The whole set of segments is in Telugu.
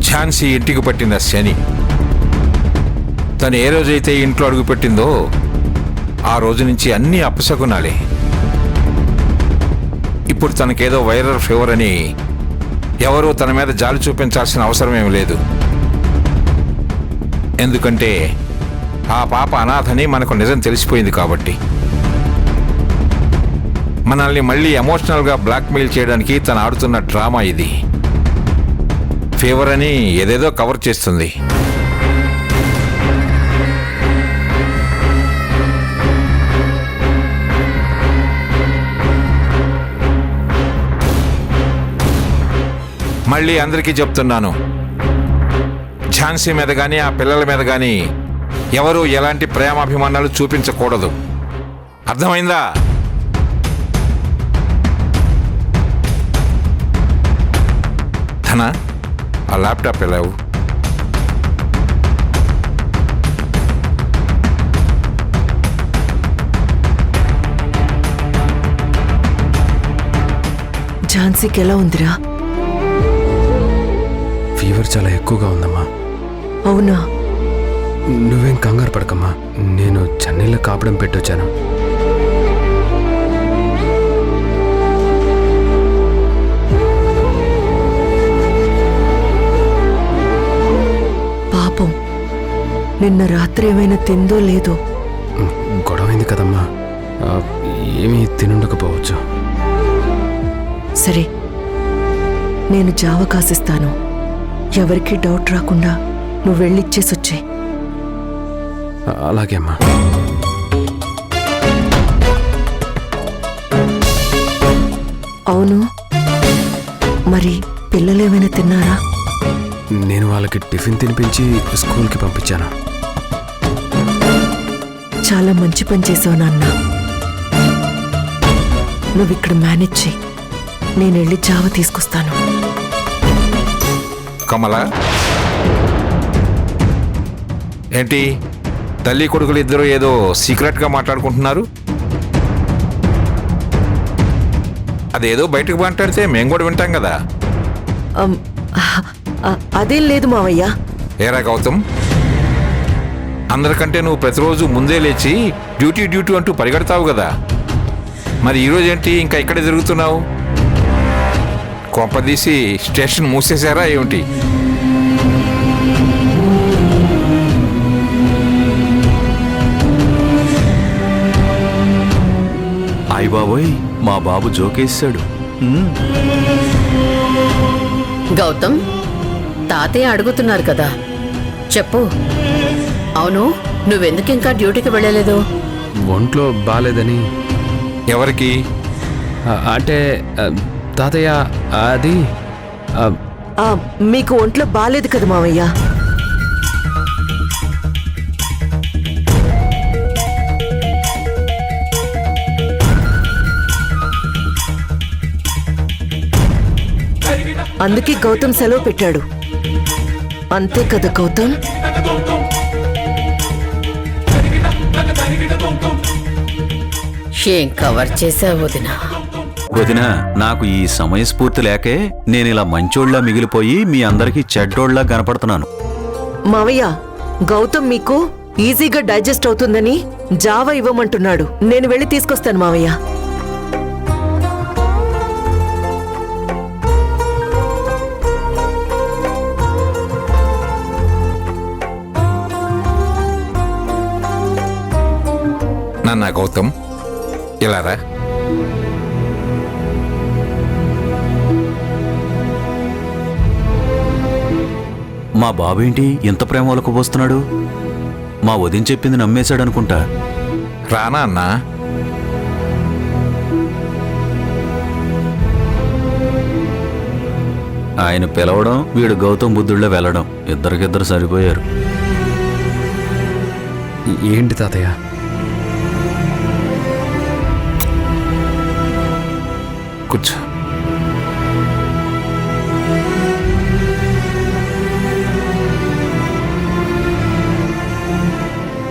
ఝాన్సీ ఇంటికి పట్టిన శని. తను ఏ రోజైతే ఇంట్లో అడుగుపెట్టిందో ఆ రోజు నుంచి అన్నీ అపశకునాలే. ఇప్పుడు తనకేదో వైరల్ ఫీవర్ అని ఎవరూ తన మీద జాలి చూపించాల్సిన అవసరం ఏమి లేదు. ఎందుకంటే ఆ పాప అనాథని మనకు నిజం తెలిసిపోయింది కాబట్టి. మనల్ని మళ్ళీ ఎమోషనల్గా బ్లాక్మెయిల్ చేయడానికి తను ఆడుతున్న డ్రామా ఇది. ఫీవర్ అని ఏదేదో కవర్ చేస్తుంది. మళ్ళీ అందరికీ చెప్తున్నాను, ఝాన్సీ మీద కానీ ఆ పిల్లల మీద కానీ ఎవరూ ఎలాంటి ప్రేమాభిమానాలు చూపించకూడదు. అర్థమైందా? ధన, ఆ ల్యాప్టాప్ ఎలా? ఝాన్సీకి ఎలా ఉందిరా? ఫీవర్ చాలా ఎక్కువగా ఉందమ్మా. అవునా? నువ్వేం కంగారు పడకమ్మా, నేను చన్నీళ్ళ కాపడం పెట్టొచ్చాను. పాపం, నిన్న రాత్రి ఏమైనా తిందో లేదో? గొడవైంది కదమ్మా, ఏమీ తినుండకపోవచ్చు. సరే, నేను జావ కాసిస్తాను. ఎవరికీ డౌట్ రాకుండా నువ్వు వెళ్ళిచ్చేసొచ్చే. అలాగే అమ్మా. అవును, మరి పిల్లలేమైనా తిన్నారా? నేను వాళ్ళకి టిఫిన్ తినిపించి స్కూల్కి పంపించాను. చాలా మంచి పని చేసావు నాన్న. నువ్వు ఇక్కడ మేనేజ్ చేయి, నేను వెళ్ళి జావ తీసుకొస్తాను. కమల, ఏంటి తల్లి కొడుకులు ఇద్దరు ఏదో సీక్రెట్గా మాట్లాడుకుంటున్నారు? అదేదో బయటకు మాట్లాడితే మేము కూడా వింటాం కదా. అదేం లేదు మావయ్య. ఏరా గౌతమ్, అందరికంటే నువ్వు ప్రతిరోజు ముందే లేచి డ్యూటీ డ్యూటీ అంటూ పరిగెడతావు కదా, మరి ఈరోజు ఏంటి ఇంకా ఇక్కడే తిరుగుతున్నావు? కొంపదీసి స్టేషన్ మూసేశారా ఏమిటి? అయ్ బాబోయ్, మా బాబు జోకేశాడు. గౌతమ్, తాతయ్య అడుగుతున్నారు కదా, చెప్పు. అవును, నువ్వెందుకు ఇంకా డ్యూటీకి వెళ్ళలేదు? ఒంట్లో బాలేదని. ఎవరికి? అంటే తాతయ్య, అది మీకు ఒంట్లో బాలేదు కదా మావయ్య? అందుకే గౌతమ్ సెలవు పెట్టాడు. అంతే కదా గౌతమ్? ఏం కవర్ చేసావు వదినా? వదినా, నాకు ఈ సమయస్ఫూర్తి లేకే నేనిలా మంచోళ్ళ మిగిలిపోయి మీ అందరికీ చెడ్డోళ్ళ కనపడుతున్నాను. మావయ్య, గౌతమ్ మీకు ఈజీగా డైజెస్ట్ అవుతుందని జావా ఇవ్వమంటున్నాడు. నేను వెళ్ళి తీసుకొస్తాను మావయ్య. నాన్న గౌతమ్, ఇలా రా. మా బాబేంటి ఇంత ప్రేమలకు పోస్తున్నాడు? మా వదిన చెప్పింది నమ్మేశాడనుకుంటా. రానా అన్నా? ఆయన పిలవడం, వీడు గౌతమ్ బుద్ధుళ్ళ వెళ్ళడం, ఇద్దరికిద్దరు సరిపోయారు. ఏంటి తాతయ్య? కూర్చో.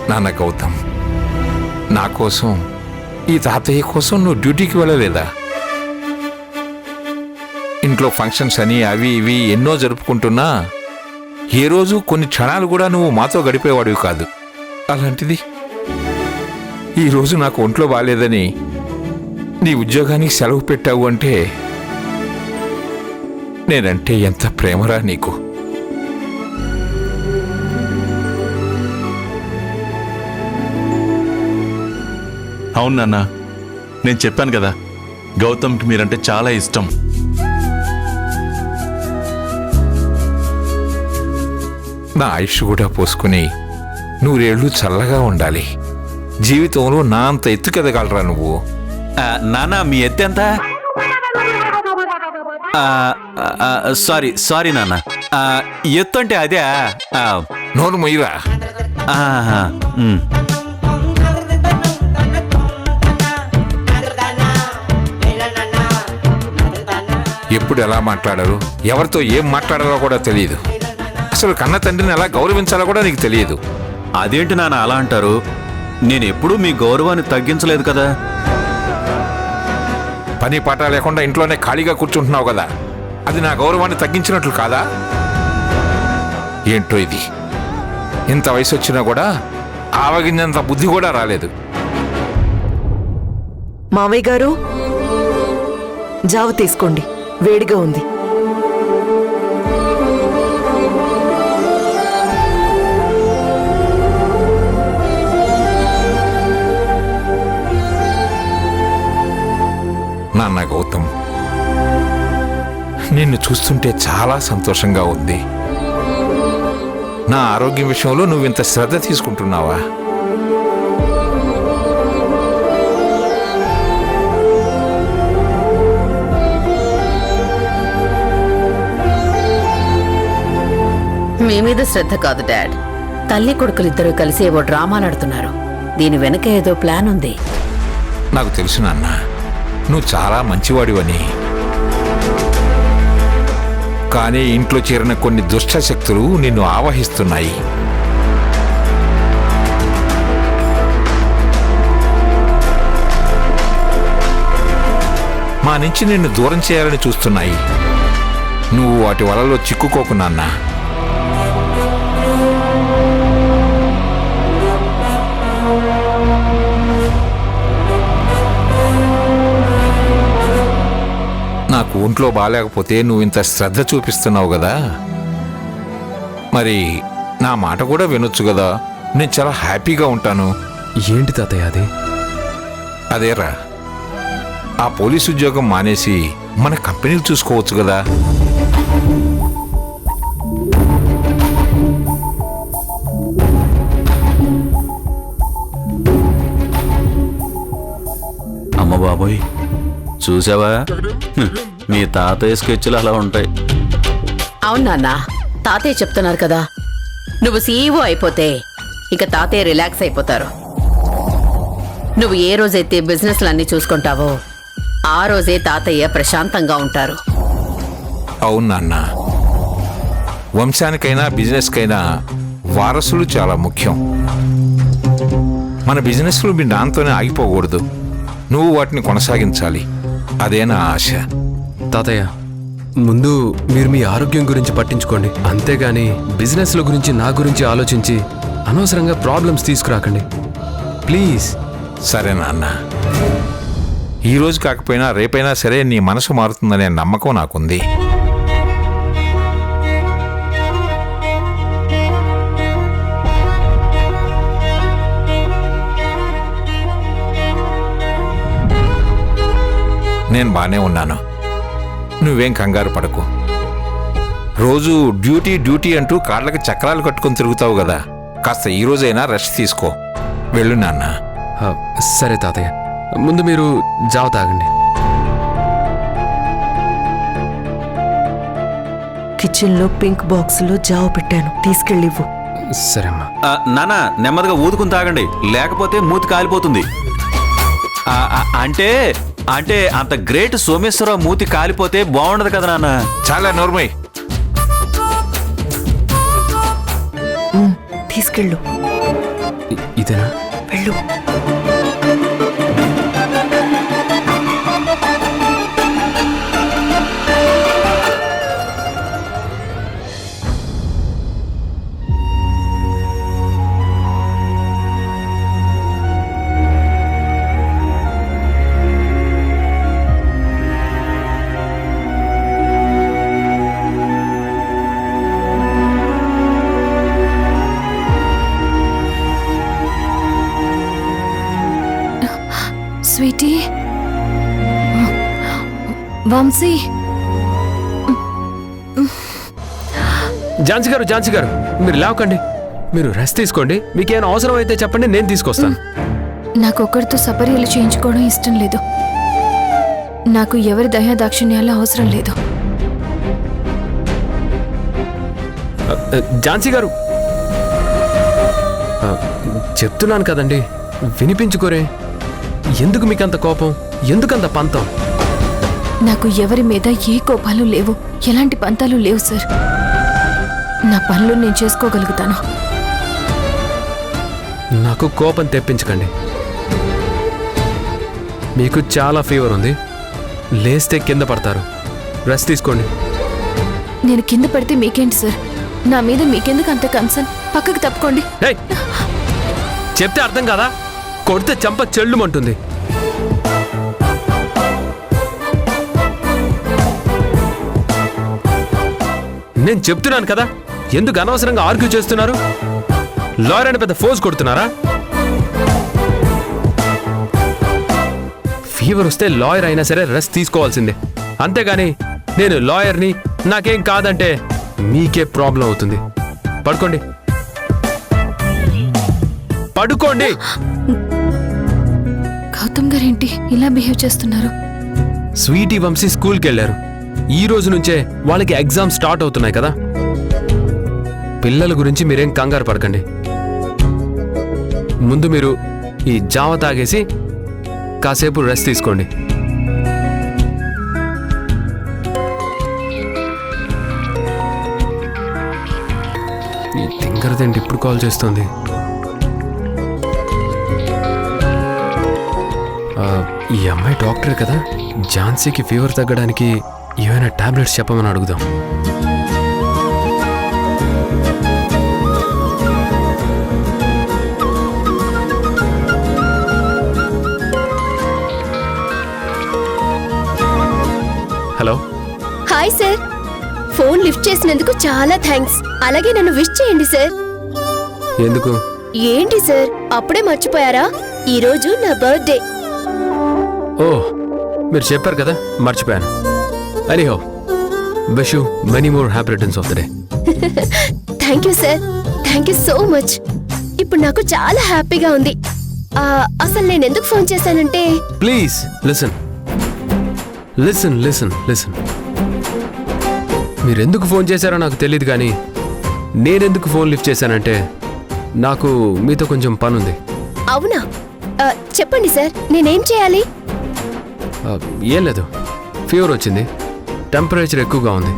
నాన్న గౌతమ్, నా కోసం ఈ తాతయ్య కోసం నువ్వు డ్యూటీకి వెళ్ళలేదా? ఇంట్లో ఫంక్షన్స్ అని అవి ఇవి ఎన్నో జరుపుకుంటున్నా ఏ రోజు కొన్ని క్షణాలు కూడా నువ్వు మాతో గడిపేవాడివి కాదు. అలాంటిది ఈరోజు నాకు ఒంట్లో బాలేదని నీ ఉద్యోగానికి సెలవు పెట్టావు అంటే నేనంటే ఎంత ప్రేమరా నీకు. అవును నాన్న, నేను చెప్పాను కదా గౌతమ్కి మీరంటే చాలా ఇష్టం. నా ఆయుష్ కూడా పోసుకుని నూరేళ్లు చల్లగా ఉండాలి. జీవితంలో నా అంత ఎత్తుకెదగలరా నువ్వు? నాన్న మీ ఎత్తెంత? సారీ నాన్న, ఎత్తు అంటే అదే. నోరు మొయ్యరా. ఎప్పుడు ఎలా మాట్లాడారు, ఎవరితో ఏం మాట్లాడాలో కూడా తెలియదు. అసలు కన్న తండ్రిని ఎలా గౌరవించాలో కూడా నీకు తెలియదు. అదేంటి నాన్న అలా అంటారు? నేను ఎప్పుడూ మీ గౌరవాన్ని తగ్గించలేదు కదా. పని పాట లేకుండా ఇంట్లోనే ఖాళీగా కూర్చుంటున్నావు కదా, అది నా గౌరవాన్ని తగ్గించినట్లు కాదా? ఏంటో ఇది, ఇంత వయసు వచ్చినా కూడా ఆవగింజంత బుద్ధి కూడా రాలేదు. మామయ్య గారు, జావ తీసుకోండి, వేడిగా ఉంది. నాన్న గౌతమ్, నిన్ను చూస్తుంటే చాలా సంతోషంగా ఉంది. నా ఆరోగ్యం విషయంలో నువ్వు ఇంత శ్రద్ధ తీసుకుంటున్నావా? మీ మీద శ్రద్ధ కాదు డాడ్. తల్లి కొడుకులిద్దరూ కలిసి ఏవో డ్రామాలాడుతున్నారు. దీని వెనక ఏదో ప్లాన్ ఉంది. నాకు తెలుసు నాన్న, నువ్వు చాలా మంచివాడివని. కానీ ఇంట్లో చేరిన కొన్ని దుష్ట శక్తులు నిన్ను ఆవహిస్తున్నాయి. మా నుంచి నిన్ను దూరం చేయాలని చూస్తున్నాయి. నువ్వు వాటి వలలో చిక్కుకోకు నాన్న. నాకు ఒంట్లో బాగాలేకపోతే నువ్వు ఇంత శ్రద్ధ చూపిస్తున్నావు కదా, మరి నా మాట కూడా వినొచ్చు కదా. నేను చాలా హ్యాపీగా ఉంటాను. ఏంటి తాతయ్య అది? అదేరా, ఆ పోలీసు ఉద్యోగం మానేసి మన కంపెనీలు చూసుకోవచ్చు కదా. అమ్మ బాబోయ్, చూసావా? మీ తాతయ్య స్కెచ్లు అలా ఉంటాయి. అవును నాన్న, తాతయ్య చెప్తున్నారు కదా, నువ్వు సీఈఓ అయిపోతే ఇక తాతయ్య రిలాక్స్ అయిపోతారు. నువ్వు ఏ రోజైతే బిజినెస్లన్నీ చూసుకుంటావో ఆ రోజే తాతయ్య ప్రశాంతంగా ఉంటారు. అవును నాన్న, వంశానికైనా బిజినెస్కైనా వారసులు చాలా ముఖ్యం. మన బిజినెస్లు మీ నాన్నతోనే ఆగిపోకూడదు. నువ్వు వాటిని కొనసాగించాలి. అదే నా ఆశ. తాతయ్య, ముందు మీరు మీ ఆరోగ్యం గురించి పట్టించుకోండి, అంతేగాని బిజినెస్ల గురించి నా గురించి ఆలోచించి అనవసరంగా ప్రాబ్లమ్స్ తీసుకురాకండి ప్లీజ్. సరే నాన్న, ఈరోజు కాకపోయినా రేపైనా సరే నీ మనసు మారుతుందనే నమ్మకం నాకుంది. నేను బానే ఉన్నాను, నువ్వేం కంగారు పడకు. రోజు డ్యూటీ డ్యూటీ అంటూ కాళ్ళకి చక్రాలు కట్టుకొని తిరుగుతావు కదా, కాస్త ఈ రోజైనా రెస్ట్ తీసుకో. వెళ్ళు నాన్న. సరే తాతయ్య, ముందు మీరు జావ తాగండి. కిచెన్లో పింక్ బాక్సులో జావ పెట్టాను, తీసుకెళ్ళివ్వు. సరే అమ్మా. నాన్న, నెమ్మదిగా ఊదుకుని తాగండి, లేకపోతే మూతి కాలిపోతుంది. అంటే అంటే అంత గ్రేట్ సోమేశ్వరరావు మూతి కాలిపోతే బాగుండదు కదా నాన్న. చాలా నోర్మై. తీసుకెళ్ళు. ఇదేనా? వెళ్ళు. ఏంటి వంశీ? ఝాన్సీ గారు మీరు లేవకండి. మీరు రెస్ట్ తీసుకోండి. మీకేమైనా అవసరం అయితే చెప్పండి, నేను తీసుకొస్తాను. నాకు ఒక్కరితో సపర్యలు చేయించుకోవడం ఇష్టం లేదు. నాకు ఎవరి దయాదాక్షిణ్యాలు అవసరం లేదు. ఝాన్సీ గారు చెప్తున్నాను కదండి, వినిపించుకోరే. ఎందుకు మీకంత కోపం? ఎందుకంత పంతం? నాకు ఎవరి మీద ఏ కోపాలు లేవు, ఎలాంటి పంతాలు లేవు సార్. నా పనులు నేను చేసుకోగలుగుతాను. నాకు కోపం తెప్పించకండి. మీకు చాలా ఫీవర్ ఉంది, లేస్తే కింద పడతారు. రెస్ట్ తీసుకోండి. నేను కింద పడితే మీకేంటి సార్? నా మీద మీకెందుకు అంత కన్సర్న్? పక్కకు తప్పుకోండి. ఏయ్! చెప్తే అర్థం కాదా? కొడితే చంప చెల్లుమంటుంది. నేను చెప్తున్నాను కదా, ఎందుకు అనవసరంగా ఆర్గ్యూ చేస్తున్నారు? లాయర్ అని పెద్ద ఫోర్స్ కొడుతున్నారా? ఫీవర్ వస్తే లాయర్ అయినా సరే రెస్ట్ తీసుకోవాల్సిందే. అంతేగాని నేను లాయర్ని, నాకేం కాదంటే మీకే ప్రాబ్లం అవుతుంది. పడుకోండి, పడుకోండి. గౌతమ్ గారేంటి ఇలా బిహేవ్ చేస్తున్నారు? స్వీటీ వంశీ స్కూల్కి వెళ్ళారు. ఈ రోజు నుంచే వాళ్ళకి ఎగ్జామ్ స్టార్ట్ అవుతున్నాయి కదా. పిల్లల గురించి మీరేం కంగారు పడకండి. ముందు మీరు ఈ జావ తాగేసి కాసేపు రెస్ట్ తీసుకోండి. ఈ తింగరదేంటి ఇప్పుడు కాల్ చేస్తుంది? ఈ అమ్మాయి డాక్టర్ కదా, ఝాన్సీకి ఫీవర్ తగ్గడానికి ఏమైనా టాబ్లెట్స్ చెప్పమని అడుగుదాం. Hello. Hi sir, phone lift చేసినందుకు చాలా థ్యాంక్స్. అలాగే నన్ను విష్ చేయండి సార్. ఎందుకు? ఏంటి సార్ అప్పుడే మర్చిపోయారా? ఈ రోజు నా బర్త్డే. ఓ, మీరు చెప్పారు కదా, మర్చిపోయాను. Anyhow, wish you many more happy returns of the day. Thank you sir, thank you so much. ఇప్పుడు నాకు చాలా హ్యాపీగా ఉంది. అసలు నేను ఎందుకు ఫోన్ చేశానంటే, please listen listen listen listen. మీరెందుకు ఫోన్ చేశారో నాకు తెలియదు, కానీ నేనెందుకు ఫోన్ లిఫ్ట్ చేశానంటే నాకు మీతో కొంచెం పనుంది. అవునా? చెప్పండి సార్, నేనేం చేయాలి? ఏం లేదు, ఫీవర్ వచ్చింది, టెంపరేచర్ ఎక్కువగా ఉంది.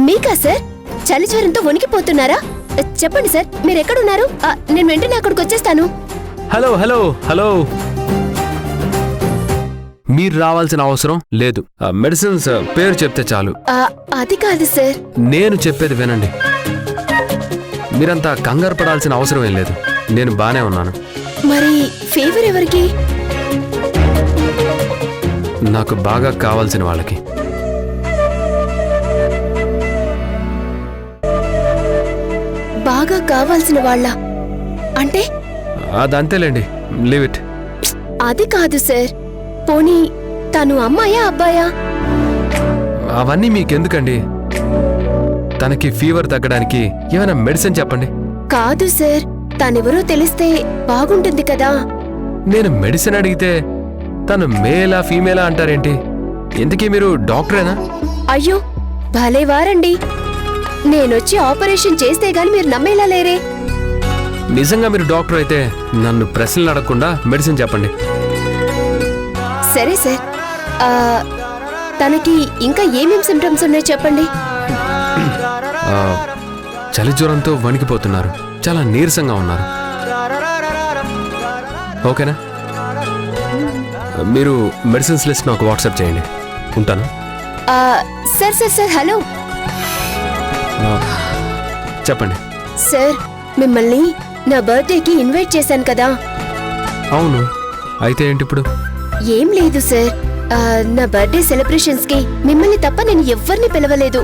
మీకా సార్? చలి జ్వరంతో వణికిపోతున్నారా? చెప్పండి సార్, మీరు ఎక్కడున్నారు? నేను వెంటనే అక్కడికి వచ్చేస్తాను. హలో హలో హలో, మీరు రావాల్సిన అవసరం లేదు. మెడిసిన్స్ పేరు చెప్తే చాలు. అది కాదు సార్. నేను చెప్పేది వినండి. మీరంతా కంగారు పడాల్సిన అవసరం ఏం లేదు, నేను బానే ఉన్నాను. మరి ఫీవర్ ఎవరికి? నాకు బాగా కావాల్సిన వాళ్ళకి. బాగా కావాల్సిన వాళ్ళ అంటే? అదంతేలేండి, లీవ్ ఇట్. అది కాదు సార్. పోనీ తను అమ్మాయా అబ్బాయా? అవన్నీ మీకెందుకండి? తనకి ఫీవర్ తగ్గడానికి ఏమైనా మెడిసిన్ చెప్పండి. కాదు సార్, తనెవరో తెలిస్తే బాగుంటుంది కదా. నేను మెడిసిన్ అడిగితే తను మేలా ఫీమేలా అంటారేంటి? ఎందుకీ మీరు డాక్టరేనా? అయ్యో భలేవారండి. నేనొచ్చి ఆపరేషన్ చేస్తే గాని మీరు నమ్మేలా లేరే. నిజంగా మీరు డాక్టర్ అయితే నన్ను ప్రశ్నలు అడగకుండా మెడిసిన్ చెప్పండి. సరే సార్, తనకి ఇంకా ఏమేం సిమ్టమ్స్ ఉన్నాయో చెప్పండి. చలి జ్వరంతో వణికిపోతున్నారు, చాలా నీరసంగా ఉన్నారు. ఓకేనా? మీరు మెడిసిన్స్ లిస్ట్ నాకు వాట్సాప్ చేయండి. ఉంటాను. Sir sir sir hello. చెప్పండి. సార్, మిమ్మల్ని నా బర్త్డేకి ఇన్వైట్ చేశాను కదా. అవును, అయితే ఏంటి ఇప్పుడు? ఏం లేదు సార్, నా బర్త్డే సెలబ్రేషన్స్ కి మిమ్మల్ని తప్ప నేను ఎవ్వరిని పిలవలేదు.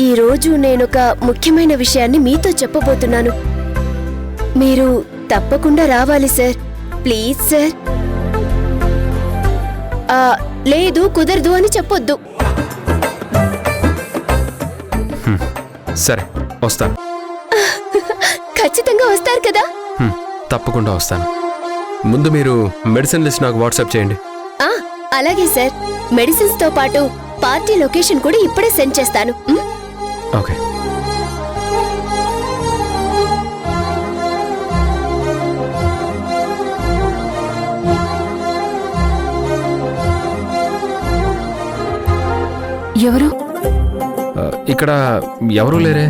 ఈ రోజు నేనొక ముఖ్యమైన విషయాన్ని మీతో చెప్పబోతున్నాను. మీరు తప్పకుండా రావాలి సార్. Please sir. లేదు కుదరదు అని చెప్పొద్దు. సరే వస్తాను. ఖచ్చితంగా వస్తారు కదా? తప్పకుండా వస్తాను. ముందు మీరు మెడిసిన్ లిస్ట్ నాకు వాట్సాప్ చేయండి. అలాగే సార్. మెడిసిన్స్ తో పాటు పార్టీ లొకేషన్ కూడా ఇప్పుడే సెండ్ చేస్తాను. ఓకే. ఎవరు? ఇక్కడ ఎవరూ లేరే.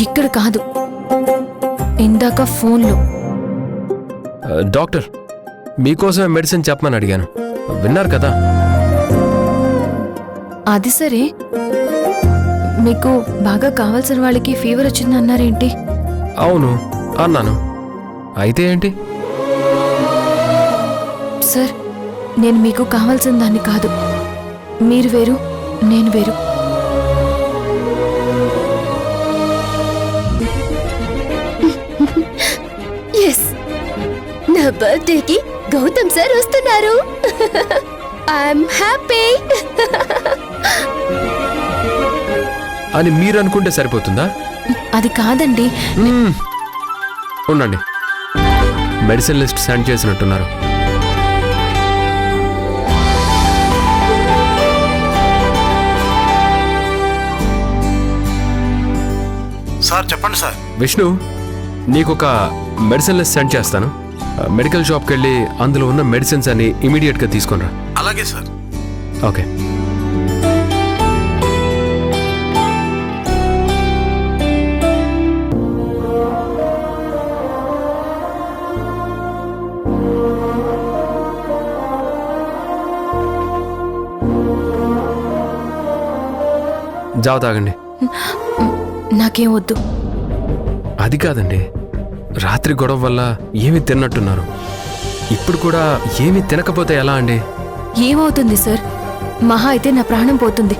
ఇక్కడ కాదు, ఇందాక ఫోన్లో. డాక్టర్, మీకోసమే మెడిసిన్ చెప్పమని అడిగాను, విన్నారు కదా? అది సరే, మీకు బాగా కావాల్సిన వాళ్ళకి ఫీవర్ వచ్చింది అన్నారేంటి? అవును అన్నాను. అయితే ఏంటి? సార్, నేను మీకు కావాల్సిన దాన్ని కాదు. మీరు వేరు, నేను వేరు. ఎస్, నా బర్త్డేకి గౌతమ్ సార్ వస్తున్నారు. ఐఎమ్ హ్యాపీ అని మీరు అనుకుంటే సరిపోతుందా? అది కాదండి. ఉండండి, మెడిసిన్ లిస్ట్ సెండ్ చేసినట్టున్నారు. సార్ చెప్పండి సార్. విష్ణు, నీకొక మెడిసిన్ లిస్ట్ సెండ్ చేస్తాను. మెడికల్ షాప్కి వెళ్ళి అందులో ఉన్న మెడిసిన్స్ అన్ని ఇమీడియట్గా తీసుకుని రా. అలాగే సార్. ఓకే. జావ తాగండి. నాకేం వద్దు. అది కాదండి, రాత్రి గొడవ వల్ల ఏమీ తిన్నట్టున్నారు. ఇప్పుడు కూడా ఏమీ తినకపోతే ఎలా అండి? ఏమవుతుంది సార్? మహా అయితే నా ప్రాణం పోతుంది.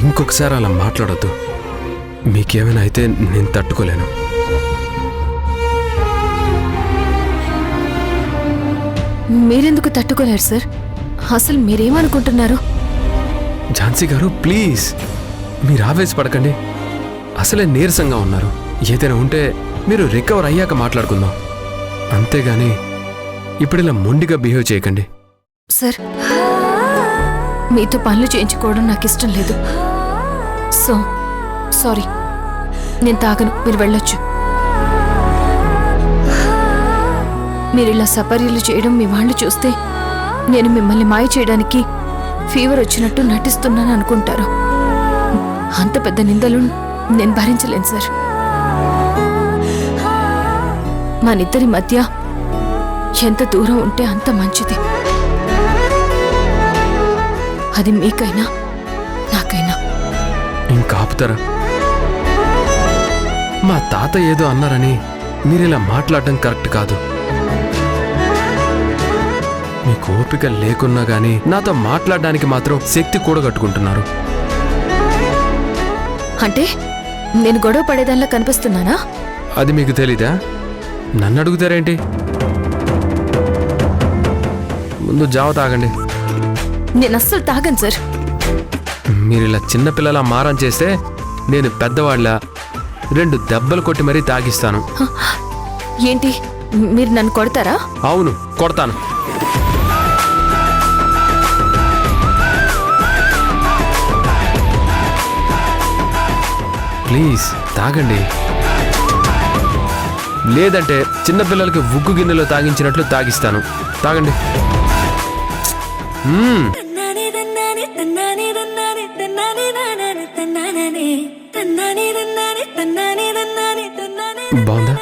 ఇంకొకసారి అలా మాట్లాడొద్దు. మీకేమైనా అయితే నేను తట్టుకోలేను. మీరెందుకు తట్టుకోలేరు సార్? అసలు మీరేమనుకుంటున్నారు? ఝాన్సీ గారు, ప్లీజ్ మీరు ఆవేశపడకండి. అసలే నీరసంగా ఉన్నారు. ఏదైనా ఉంటే మీరు రికవర్ అయ్యాక మాట్లాడుకుందాం. అంతేగాని ఇప్పుడు ఇలా మొండిగా బిహేవ్ చేయకండి. సార్, మీతో పనులు చేయించుకోవడం నాకు ఇష్టం లేదు. సో సారీ, నేను తాగను. మీరు వెళ్ళొచ్చు. మీరు ఇలా సపర్యలు చేయడం మీ వాళ్ళు చూస్తే నేను మిమ్మల్ని మాయ చేయడానికి ఫీవర్ వచ్చినట్టు నటిస్తున్నాను అనుకుంటారు. అంత పెద్ద నిందలు నేను భరించలేను సార్. మనిద్దరి మధ్య ఎంత దూరం ఉంటే అంత మంచిది. అది మీకైనా నాకైనా. ఇంకా ఆపుతారా? మా తాత ఏదో అన్నారని మీరిలా మాట్లాడడం కరెక్ట్ కాదు. మీకు ఓపిక లేకున్నా గానీ నాతో మాట్లాడడానికి మాత్రం శక్తి కూడగట్టుకుంటున్నారు. అంటే నేను గొడవ పడేదానిలా కనిపిస్తున్నానా? అది మీకు తెలీదా? నన్ను అడుగుతారేంటి? ముందు జావ తాగండి. నేను అస్సలు తాగను సార్. మీరు ఇలా చిన్నపిల్లలా మారం చేస్తే నేను పెద్దవాళ్ళ 2 దెబ్బలు కొట్టి మరీ తాగిస్తాను. ఏంటి, మీరు నన్ను కొడతారా? అవును, కొడతాను. ప్లీజ్ తాగండి. లేదంటే చిన్నపిల్లలకి ఉగ్గు గిన్నెలో తాగించినట్లు తాగిస్తాను. తాగండి. బాగుందా?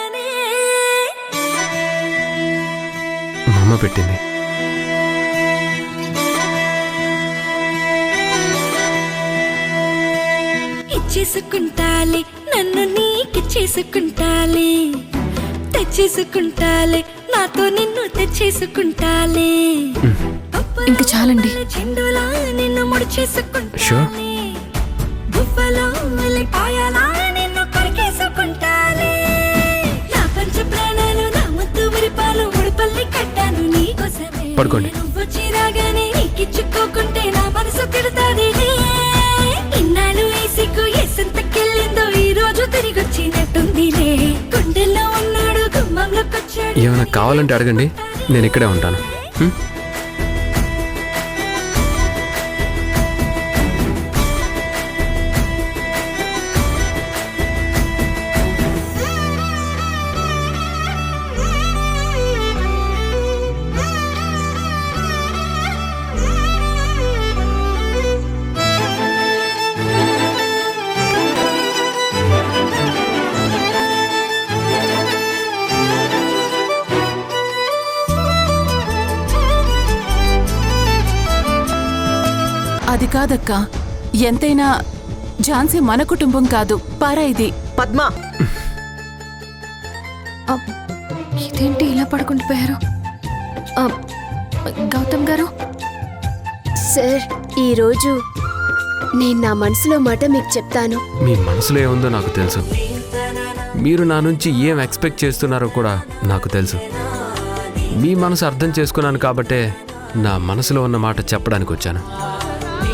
మా అమ్మ పెట్టింది. ఇచ్చేసుకుంటాలే, నన్ను నీకిచ్చేసుకుంటాలే, తెచ్చేసుకుంటాలే, నాతో నిన్ను తెచ్చేసుకుంటాలే ఇంక చాలండి. చెండులా నిన్ను Sure. ముడిచేసుకుంటాలే బుఫలో పాయాలా నిన్ను కొరికేసుకుంటాలే నా పంచ ప్రాణాలు నా ముద్దు మురిపాలు ముడిపల్లి కట్టాను నీకోసమే పడుకోండి. నువ్వు చిరాగానే నీకిచ్చుకోకుంటే నా మనసు తిడతాదిలే ఇన్నాళ్ళు ఈ సిగ్గు ఎసంతకెళ్ళిందో ఈ రోజు తిరిగొచ్చినట్టుందిలే గుండెల్లో ఉన్నాడు గుమ్మంలోకొచ్చాడు ఏమైనా కావాలంటే అడగండి, నేను ఇక్కడే ఉంటాను. హ్మ్? అది కాదక్కా, ఎంతైనా ఝాన్సీ మన కుటుంబం కాదు, పారాయిది. పద్మ, ఇదేంటి ఇలా పడుకుంటుపోయారు? గౌతమ్ గారు, సార్ ఈరోజు నేను నా మనసులో మాట మీకు చెప్తాను. మీ మనసులో ఏముందో నాకు తెలుసు. మీరు నా నుంచి ఏం ఎక్స్పెక్ట్ చేస్తున్నారో కూడా నాకు తెలుసు. మీ మనసు అర్థం చేసుకున్నాను కాబట్టే నా మనసులో ఉన్న మాట చెప్పడానికి వచ్చాను.